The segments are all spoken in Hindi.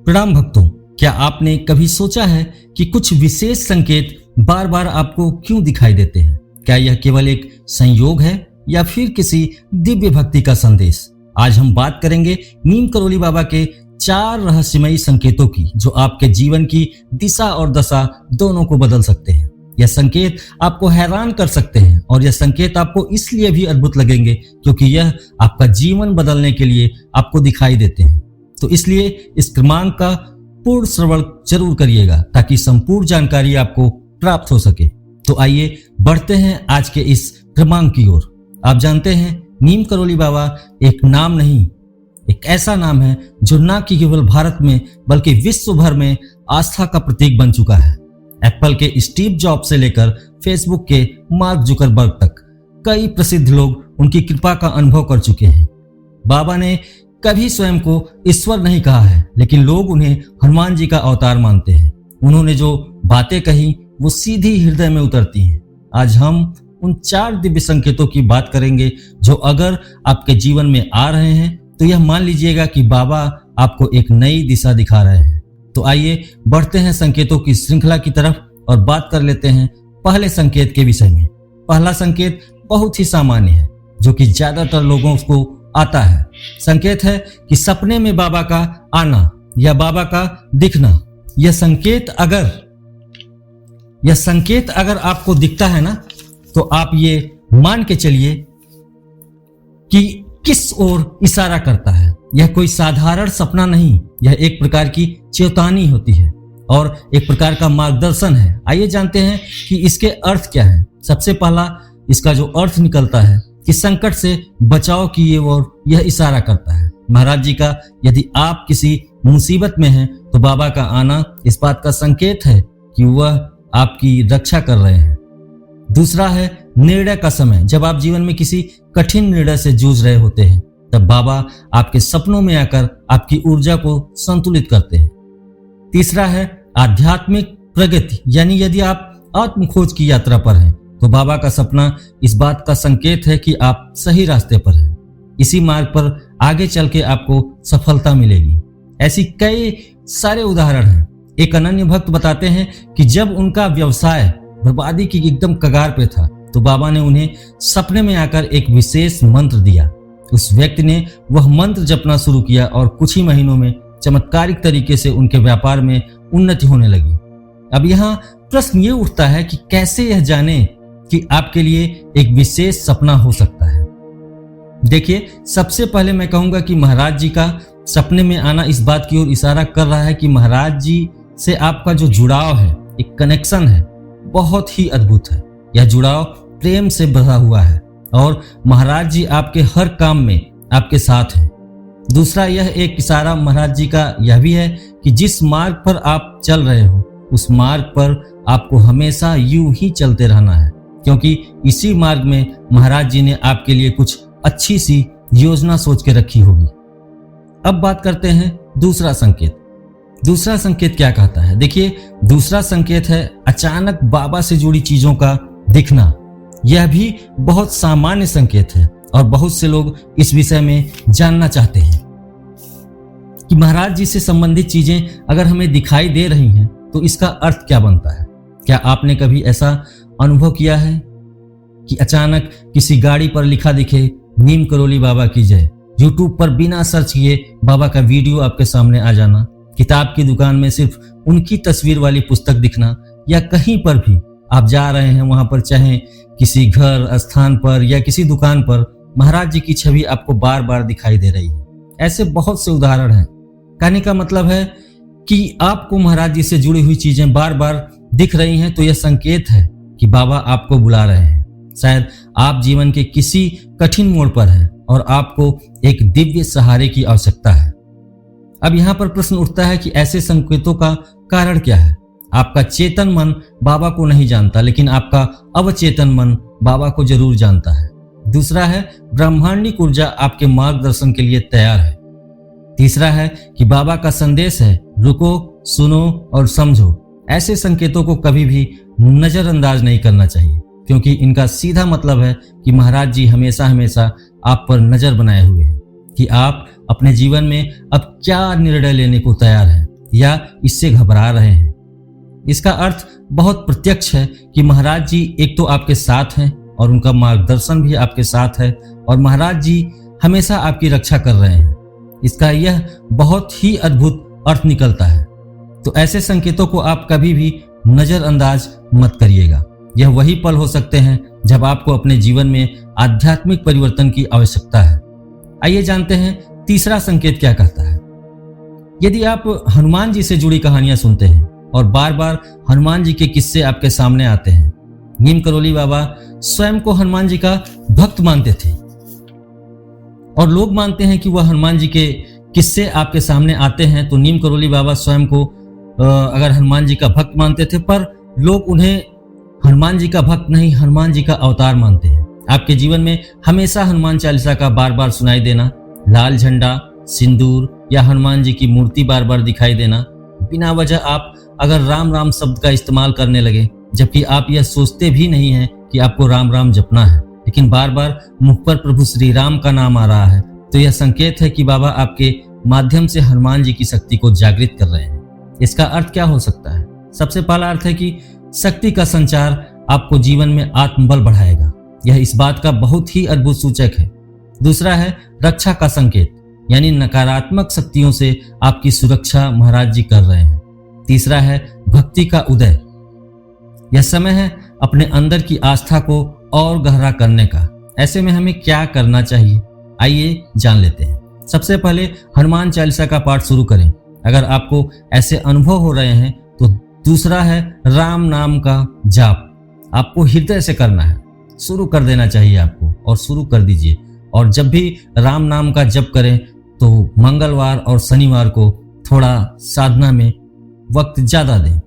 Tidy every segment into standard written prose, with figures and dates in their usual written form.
प्रणाम भक्तों, क्या आपने कभी सोचा है कि कुछ विशेष संकेत बार बार आपको क्यों दिखाई देते हैं? क्या यह केवल एक संयोग है या फिर किसी दिव्य भक्ति का संदेश? आज हम बात करेंगे नीम करोली बाबा के 4 रहस्यमयी संकेतों की, जो आपके जीवन की दिशा और दशा दोनों को बदल सकते हैं। यह संकेत आपको हैरान कर सकते हैं और यह संकेत आपको इसलिए भी अद्भुत लगेंगे क्योंकि यह आपका जीवन बदलने के लिए आपको दिखाई देते हैं। तो इसलिए इस क्रमांक का पूर्ण श्रवण जरूर करिएगा ताकि संपूर्ण जानकारी आपको प्राप्त हो सके। तो आइए बढ़ते हैं आज के इस क्रमांक की ओर। आप जानते हैं, नीम करोली बाबा एक नाम नहीं, एक ऐसा नाम है जो न केवल भारत में बल्कि विश्व भर में आस्था का प्रतीक बन चुका है। एप्पल के स्टीव जॉब्स से लेकर फेसबुक के मार्क जुकरबर्ग तक कई प्रसिद्ध लोग उनकी कृपा का अनुभव कर चुके हैं। बाबा ने कभी स्वयं को ईश्वर नहीं कहा है, लेकिन लोग उन्हें हनुमान जी का अवतार मानते हैं। उन्होंने जो बातें कही वो सीधी हृदय में उतरती हैं। आज हम उन 4 दिव्य संकेतों की बात करेंगे जो अगर आपके जीवन में आ रहे हैं तो यह मान लीजिएगा कि बाबा आपको एक नई दिशा दिखा रहे हैं। तो आइए बढ़ते हैं संकेतों की श्रृंखला की तरफ और बात कर लेते हैं पहले संकेत के विषय में। पहला संकेत बहुत ही सामान्य है, जो कि ज्यादातर लोगों को आता है। संकेत है कि सपने में बाबा का आना या बाबा का दिखना। यह संकेत अगर आपको दिखता है ना, तो आप ये मान के चलिए कि किस ओर इशारा करता है। यह कोई साधारण सपना नहीं, यह एक प्रकार की चेतावनी होती है और एक प्रकार का मार्गदर्शन है। आइए जानते हैं कि इसके अर्थ क्या है। सबसे पहला इसका जो अर्थ निकलता है कि संकट से बचाव की ओर यह इशारा करता है। महाराज जी का यदि आप किसी मुसीबत में हैं तो बाबा का आना इस बात का संकेत है कि वह आपकी रक्षा कर रहे हैं। दूसरा है निर्णय का समय। जब आप जीवन में किसी कठिन निर्णय से जूझ रहे होते हैं तब बाबा आपके सपनों में आकर आपकी ऊर्जा को संतुलित करते हैं। तीसरा है आध्यात्मिक प्रगति, यानी यदि आप आत्म खोज की यात्रा पर हैं तो बाबा का सपना इस बात का संकेत है कि आप सही रास्ते पर हैं। इसी मार्ग पर आगे चल के आपको सफलता मिलेगी। ऐसी कई सारे उदाहरण हैं। एक अनन्य भक्त बताते हैं कि जब उनका व्यवसाय बर्बादी की एकदम कगार पे था तो बाबा ने उन्हें सपने में आकर एक विशेष मंत्र दिया। उस व्यक्ति ने वह मंत्र जपना शुरू किया और कुछ ही महीनों में चमत्कारिक तरीके से उनके व्यापार में उन्नति होने लगी। अब यहाँ प्रश्न ये उठता है कि कैसे यह जाने कि आपके लिए एक विशेष सपना हो सकता है। देखिए, सबसे पहले मैं कहूंगा कि महाराज जी का सपने में आना इस बात की ओर इशारा कर रहा है कि महाराज जी से आपका जो जुड़ाव है, एक कनेक्शन है, बहुत ही अद्भुत है। यह जुड़ाव प्रेम से भरा हुआ है और महाराज जी आपके हर काम में आपके साथ हैं। दूसरा, यह एक इशारा महाराज जी का यह भी है कि जिस मार्ग पर आप चल रहे हो उस मार्ग पर आपको हमेशा यूं ही चलते रहना है, क्योंकि इसी मार्ग में महाराज जी ने आपके लिए कुछ अच्छी सी योजना सोच के रखी होगी। अब बात करते हैं दूसरा संकेत। दूसरा संकेत क्या कहता है? देखिए, दूसरा संकेत है अचानक बाबा से जुड़ी चीजों का दिखना। यह भी बहुत सामान्य संकेत है और बहुत से लोग इस विषय में जानना चाहते हैं कि महाराज जी से संबंधित चीजें अगर हमें दिखाई दे रही हैं तो इसका अर्थ क्या बनता है। क्या आपने कभी ऐसा अनुभव किया है कि अचानक किसी गाड़ी पर लिखा दिखे नीम करोली बाबा की जय, यूट्यूब पर बिना सर्च किए बाबा का वीडियो आपके सामने आ जाना, किताब की दुकान में सिर्फ उनकी तस्वीर वाली पुस्तक दिखना, या कहीं पर भी आप जा रहे हैं वहां पर, चाहे किसी घर स्थान पर या किसी दुकान पर, महाराज जी की छवि आपको बार बार दिखाई दे रही है। ऐसे बहुत से उदाहरण हैं। कहने का मतलब है कि आपको महाराज जी से जुड़ी हुई चीजें बार बार दिख रही हैं तो यह संकेत है कि बाबा आपको बुला रहे हैं। शायद आप जीवन के किसी कठिन मोड़ पर हैं और आपको एक दिव्य सहारे की आवश्यकता है। अब यहाँ पर प्रश्न उठता है कि ऐसे संकेतों का कारण क्या है। आपका चेतन मन बाबा को नहीं जानता, लेकिन आपका अवचेतन मन बाबा को जरूर जानता है। दूसरा है ब्रह्मांडिक ऊर्जा आपके मार्गदर्शन के लिए तैयार है। तीसरा है कि बाबा का संदेश है रुको, सुनो और समझो। ऐसे संकेतों को कभी भी नजरअंदाज नहीं करना चाहिए, क्योंकि इनका सीधा मतलब है कि महाराज जी हमेशा हमेशा आप पर नजर बनाए हुए हैं कि आप अपने जीवन में अब क्या निर्णय लेने को तैयार हैं। या इससे घबरा रहे हैं। इसका अर्थ बहुत प्रत्यक्ष है कि महाराज जी एक तो आपके साथ हैं और उनका मार्गदर्शन भी आपके साथ है और महाराज जी हमेशा आपकी रक्षा कर रहे हैं। इसका यह बहुत ही अद्भुत अर्थ निकलता है। तो ऐसे संकेतों को आप कभी भी नजरअंदाज मत करिएगा। यह वही पल हो सकते हैं जब आपको अपने जीवन में आध्यात्मिक परिवर्तन की आवश्यकता है। आइए जानते हैं तीसरा संकेत क्या कहता है। यदि आप हनुमान जी से जुड़ी कहानियां सुनते हैं और बार बार हनुमान जी के किस्से आपके सामने आते हैं। नीम करोली बाबा स्वयं को हनुमान जी का भक्त मानते थे और लोग मानते हैं कि वह हनुमान जी के किस्से आपके सामने आते हैं तो नीम करोली बाबा स्वयं को अगर हनुमान जी का भक्त मानते थे, पर लोग उन्हें हनुमान जी का भक्त नहीं, हनुमान जी का अवतार मानते हैं। आपके जीवन में हमेशा हनुमान चालीसा का बार बार सुनाई देना, लाल झंडा, सिंदूर या हनुमान जी की मूर्ति बार बार दिखाई देना, बिना वजह आप अगर राम राम शब्द का इस्तेमाल करने लगे, जबकि आप यह सोचते भी नहीं हैं कि आपको राम राम जपना है, लेकिन बार बार मुख पर प्रभु श्री राम का नाम आ रहा है, तो यह संकेत है कि बाबा आपके माध्यम से हनुमान जी की शक्ति को जागृत कर रहे हैं। इसका अर्थ क्या हो सकता है? सबसे पहला अर्थ है कि शक्ति का संचार आपको जीवन में आत्मबल बढ़ाएगा। यह इस बात का बहुत ही अद्भुत सूचक है। दूसरा है रक्षा का संकेत, यानी नकारात्मक शक्तियों से आपकी सुरक्षा महाराज जी कर रहे हैं। तीसरा है भक्ति का उदय। यह समय है अपने अंदर की आस्था को और गहरा करने का। ऐसे में हमें क्या करना चाहिए, आइए जान लेते हैं। सबसे पहले हनुमान चालीसा का पाठ शुरू करें। अगर आपको ऐसे अनुभव हो रहे हैं तो दूसरा है राम नाम का जाप। आपको हृदय से करना है, शुरू कर देना चाहिए आपको और शुरू कर दीजिए। और जब भी राम नाम का जप करें तो मंगलवार और शनिवार को थोड़ा साधना में वक्त ज्यादा दें।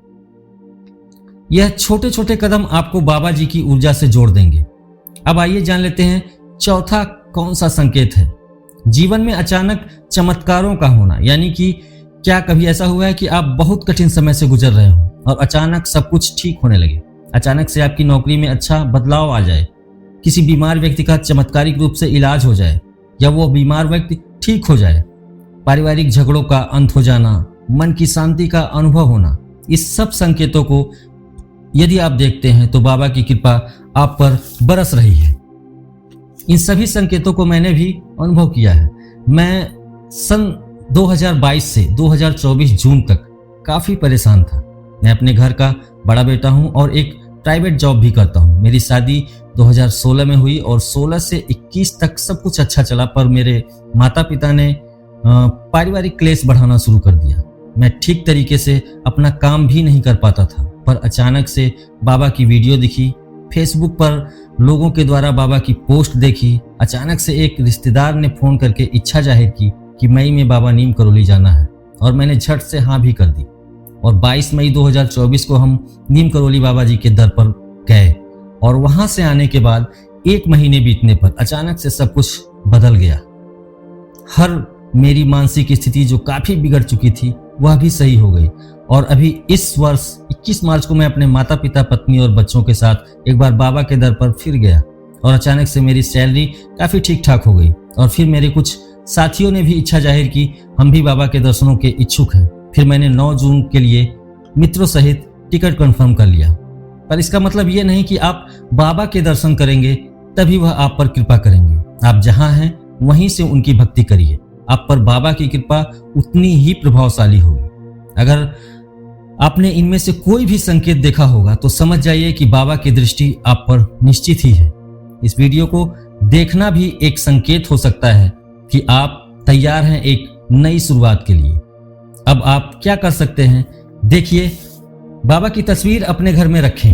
यह छोटे छोटे कदम आपको बाबा जी की ऊर्जा से जोड़ देंगे। अब आइए जान लेते हैं चौथा कौन सा संकेत है। जीवन में अचानक चमत्कारों का होना, यानी कि क्या कभी ऐसा हुआ है कि आप बहुत कठिन समय से गुजर रहे हो और अचानक सब कुछ ठीक होने लगे। अचानक से आपकी नौकरी में अच्छा बदलाव आ जाए, किसी बीमार व्यक्ति का चमत्कारिक रूप से इलाज हो जाए या वो बीमार व्यक्ति ठीक हो जाए, पारिवारिक झगड़ों का अंत हो जाना, मन की शांति का अनुभव होना, इस सब संकेतों को यदि आप देखते हैं तो बाबा की कृपा आप पर बरस रही है। इन सभी संकेतों को मैंने भी अनुभव किया है। मैं सन 2022 से 2024 जून तक काफी परेशान था। मैं अपने घर का बड़ा बेटा हूं और एक प्राइवेट जॉब भी करता हूं। मेरी शादी 2016 में हुई और 16 से 21 तक सब कुछ अच्छा चला, पर मेरे माता पिता ने पारिवारिक क्लेश बढ़ाना शुरू कर दिया। मैं ठीक तरीके से अपना काम भी नहीं कर पाता था, पर अचानक से बाबा की वीडियो दिखी, फेसबुक पर लोगों के द्वारा बाबा की पोस्ट देखी। अचानक से एक रिश्तेदार ने फोन करके इच्छा जाहिर की कि मई में बाबा नीम करोली जाना है और मैंने झट से हाँ भी कर दी और 22 मई 2024 को हम नीम करोली बाबा जी के दर पर गए और वहां से आने के बाद 1 महीने बीतने पर अचानक से सब कुछ बदल गया। हर मेरी मानसिक स्थिति जो काफी बिगड़ चुकी थी वह भी सही हो गई और अभी इस वर्ष 21 मार्च को मैं अपने माता पिता, पत्नी और बच्चों के साथ एक बार बाबा के दर पर फिर गया और अचानक से मेरी सैलरी काफी ठीक ठाक हो गई और फिर मेरे कुछ साथियों ने भी इच्छा जाहिर की, हम भी बाबा के दर्शनों के इच्छुक हैं। फिर मैंने 9 जून के लिए मित्रों सहित टिकट कंफर्म कर लिया। पर इसका मतलब ये नहीं कि आप बाबा के दर्शन करेंगे तभी वह आप पर कृपा करेंगे। आप जहां हैं वहीं से उनकी भक्ति करिए, आप पर बाबा की कृपा उतनी ही प्रभावशाली होगी। अगर आपने इनमें से कोई भी संकेत देखा होगा तो समझ जाइए कि बाबा की दृष्टि आप पर निश्चित ही है। इस वीडियो को देखना भी एक संकेत हो सकता है कि आप तैयार हैं एक नई शुरुआत के लिए। अब आप क्या कर सकते हैं, देखिए, बाबा की तस्वीर अपने घर में रखें।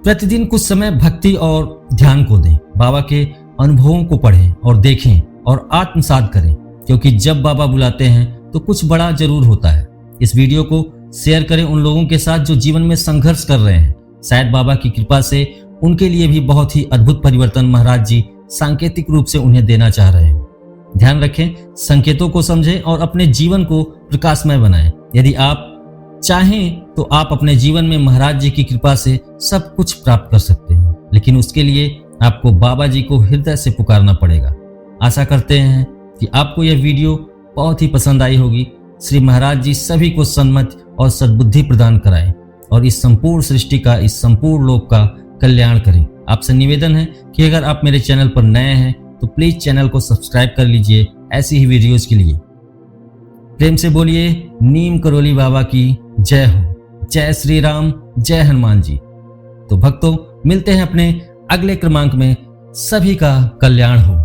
प्रतिदिन कुछ समय भक्ति और ध्यान को दें। बाबा के अनुभवों को पढ़ें और देखें और आत्मसात करें, क्योंकि जब बाबा बुलाते हैं तो कुछ बड़ा जरूर होता है। इस वीडियो को शेयर करें उन लोगों के साथ जो जीवन में संघर्ष कर रहे हैं। शायद बाबा की कृपा से उनके लिए भी बहुत ही अद्भुत परिवर्तन महाराज जी सांकेतिक रूप से उन्हें देना चाह रहे हैं। ध्यान रखें, संकेतों को समझें और अपने जीवन को प्रकाशमय बनाएं। यदि आप चाहें तो आप अपने जीवन में महाराज जी की कृपा से सब कुछ प्राप्त कर सकते हैं, लेकिन उसके लिए आपको बाबा जी को हृदय से पुकारना पड़ेगा। आशा करते हैं कि आपको यह वीडियो बहुत ही पसंद आई होगी। श्री महाराज जी सभी को सन्मति और सद्बुद्धि प्रदान कराएं और इस संपूर्ण सृष्टि का, इस संपूर्ण लोक का कल्याण करें। आपसे निवेदन है कि अगर आप मेरे चैनल पर नए हैं तो प्लीज चैनल को सब्सक्राइब कर लीजिए ऐसी ही वीडियोस के लिए। प्रेम से बोलिए नीम करोली बाबा की जय हो। जय श्री राम, जय हनुमान जी। तो भक्तों, मिलते हैं अपने अगले क्रमांक में। सभी का कल्याण हो।